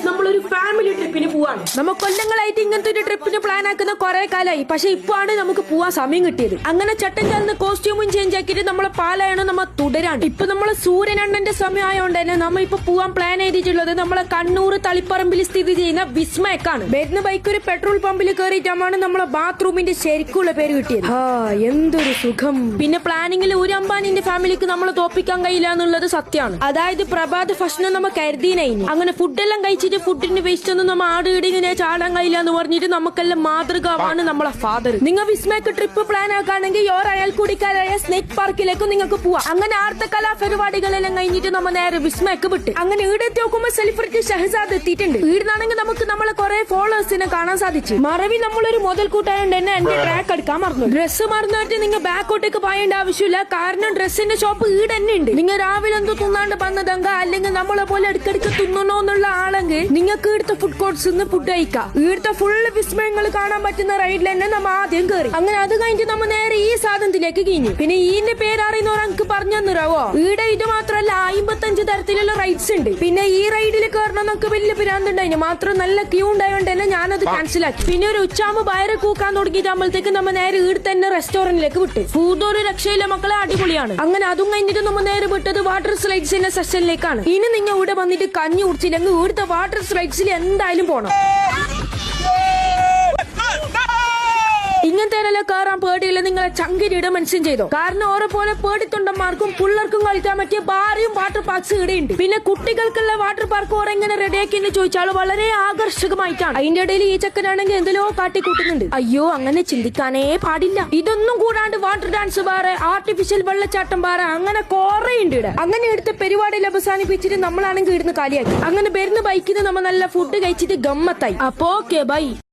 നമ്മളൊരു ഫാമിലി ട്രിപ്പിന് പോവാണ്. നമ്മ കൊല്ലങ്ങളായിട്ട് ഇങ്ങനത്തെ ഒരു ട്രിപ്പിന് പ്ലാൻ ആക്കുന്ന കുറെ കാലമായി. പക്ഷെ ഇപ്പോഴാണ് നമുക്ക് പോവാൻ സമയം കിട്ടിയത്. അങ്ങനെ ചട്ടൻ ചാർന്ന് കോസ്റ്റ്യൂമും ചേഞ്ച് ആക്കിയിട്ട് നമ്മളെ പാലായണം നമ്മ തുടരാണ്. ഇപ്പൊ നമ്മളെ സൂര്യനണ്ണന്റെ സമയം ആയതുകൊണ്ട് തന്നെ നമ്മ ഇപ്പൊ പോവാൻ പ്ലാൻ ചെയ്തിട്ടുള്ളത് നമ്മളെ കണ്ണൂർ തളിപ്പറമ്പിൽ സ്ഥിതി ചെയ്യുന്ന വിസ്മയക്കാണ്. വരുന്ന ബൈക്ക് ഒരു പെട്രോൾ പമ്പിൽ കയറിയിട്ടാണ് നമ്മളെ ബാത്റൂമിന്റെ ശരിക്കുള്ള പേര് കിട്ടിയത്. എന്തൊരു സുഖം. പിന്നെ പ്ലാനിങ്ങിൽ ഒരു അംബാനിന്റെ ഫാമിലിക്ക് നമ്മളെ തോപ്പിക്കാൻ കഴിയില്ല എന്നുള്ളത് സത്യമാണ്. അതായത് പ്രഭാത ഭക്ഷണം നമ്മ കരുതിനായി. അങ്ങനെ ഫുഡെല്ലാം കഴിച്ചിട്ട് ഫുഡിന്റെ വേസ്റ്റ് ഒന്നും നമ്മ ആടിങ്ങനെ ചാടാൻ കഴിയില്ല എന്ന് പറഞ്ഞിട്ട് നമുക്കെല്ലാം മാതൃകാവാണ് നമ്മളെ ഫാദർ. നിങ്ങൾ വിസ്മയക്ക് ട്രിപ്പ് പ്ലാൻ ആക്കുകയാണെങ്കിൽ അയൽക്കൂടിക്കാരായ സ്നേക് പാർക്കിലേക്ക് നിങ്ങൾക്ക് പോവാം. അങ്ങനെ ആർത്ത കലാപരിപാടികളെല്ലാം കഴിഞ്ഞിട്ട് നമ്മ നേരെ വിസ്മയക്ക് വിട്ട് അങ്ങനെ ഈടെത്തി നോക്കുമ്പോൾ സെലിബ്രിറ്റി ഷഹസാദ് എത്തിയിട്ടുണ്ട്. ഈടുന്നാണെങ്കിൽ നമുക്ക് നമ്മളെ കുറെ ഫോളോവേഴ്സിനെ കാണാൻ സാധിച്ചു. മറവി നമ്മളൊരു മുതൽക്കൂട്ടായോണ്ട് തന്നെ എന്റെ ട്രാക്ക് എടുക്കാൻ മറന്നു. ഡ്രസ്സ് മറന്നിട്ട് നിങ്ങൾ ബാക്കോട്ടേക്ക് പോയേണ്ട ആവശ്യമില്ല. കാരണം ഡ്രസ്സിന്റെ ഷോപ്പ് ഈട് തന്നെ ഉണ്ട്. നിങ്ങൾ രാവിലെ എന്തോ തിന്നാണ്ട് വന്നതെങ്ക അല്ലെങ്കിൽ നമ്മളെ പോലെ ഇടയ്ക്കിടയ്ക്ക് തിന്നണോന്നുള്ള ആണെങ്കിൽ നിങ്ങൾക്ക് ഇവിടുത്തെ ഫുഡ് കോർട്സ് ഫുഡ് കഴിക്കാം. ഇവിടുത്തെ ഫുള്ള് വിസ്മയങ്ങൾ കാണാൻ പറ്റുന്ന റൈഡിൽ തന്നെ നമ്മ ആദ്യം കയറി. അങ്ങനെ അത് കഴിഞ്ഞിട്ട് നമ്മ നേരെ ഈ സാധനത്തിലേക്ക് കഴിഞ്ഞു. പിന്നെ ഈന്റെ പേരറിയുന്നവർ എനിക്ക് പറഞ്ഞു തന്നിരാവോ? ഈടെ ഇത് മാത്രമല്ല 55 തരത്തിലുള്ള റൈഡ്സ് ഉണ്ട്. പിന്നെ ഈ റൈഡിൽ കയറണം എന്നൊക്കെ വലിയ പിരാന്തുണ്ടായിന്. മാത്രം നല്ല ക്യൂ ഉണ്ടായോണ്ട് തന്നെ ഞാനത് ക്യാൻസൽ ആക്കി. പിന്നെ ഒരു ഉച്ചാമ്പ് വയറ് കൂക്കാൻ തുടങ്ങിയിട്ടാകുമ്പോഴത്തേക്ക് നമ്മ നേരെ ഈട് തന്നെ റെസ്റ്റോറന്റിലേക്ക് വിട്ട്. ഫുഡ് ഒരു രക്ഷയില്ല മക്കളെ, അടിപൊളിയാണ്. അങ്ങനെ അതും കഴിഞ്ഞിട്ട് നമ്മ നേരെ വിട്ടത് വാട്ടർ സ്ലൈഡ്സിന്റെ സെഷനിലേക്കാണ്. ഇനി നിങ്ങൾ ഇവിടെ വന്നിട്ട് കഞ്ഞി കുടിച്ചില്ലെങ്കിൽ ഇവിടുത്തെ വാട്ടർ സ്ലൈഡ്സിൽ എന്തായാലും പോണം. ഇങ്ങനത്തെ കയറാൻ പേടിയില്ല. നിങ്ങളെ ചങ്കിരിയുടെ മെൻഷൻ ചെയ്തോ. കാരണം ഓരോ പോലെ പേടിത്തൊണ്ടന്മാർക്കും പിള്ളേർക്കും കളിക്കാൻ പറ്റിയ ബാറിയും വാട്ടർ പാർക്സ് ഇവിടെയുണ്ട്. പിന്നെ കുട്ടികൾക്കുള്ള വാട്ടർ പാർക്ക് ഓരോ എങ്ങനെ റെഡിയാക്കിയെന്ന് ചോദിച്ചാൽ വളരെ ആകർഷകമായിട്ടാണ്. അതിന്റെ ഇടയിൽ ഈ ചക്കനാണെങ്കിൽ എന്തെല്ലോ കാട്ടിക്കൂട്ടുന്നുണ്ട്. അയ്യോ, അങ്ങനെ ചിന്തിക്കാനേ പാടില്ല. ഇതൊന്നും കൂടാണ്ട് വാട്ടർ ഡാൻസ് ബാറ്, ആർട്ടിഫിഷ്യൽ വെള്ളച്ചാട്ടം ബാറ്, അങ്ങനെ കുറെ ഉണ്ട് ഇവിടെ. അങ്ങനെ എടുത്ത പരിപാടിയിൽ അവസാനിപ്പിച്ചിട്ട് നമ്മളാണെങ്കിൽ ഇടുന്ന് കാലിയാക്കി. അങ്ങനെ വരുന്ന ബൈക്കിന് നമ്മ നല്ല ഫുഡ് കഴിച്ചിട്ട് ഗമ്മത്തായി. അപ്പോ ഓക്കെ ബൈ.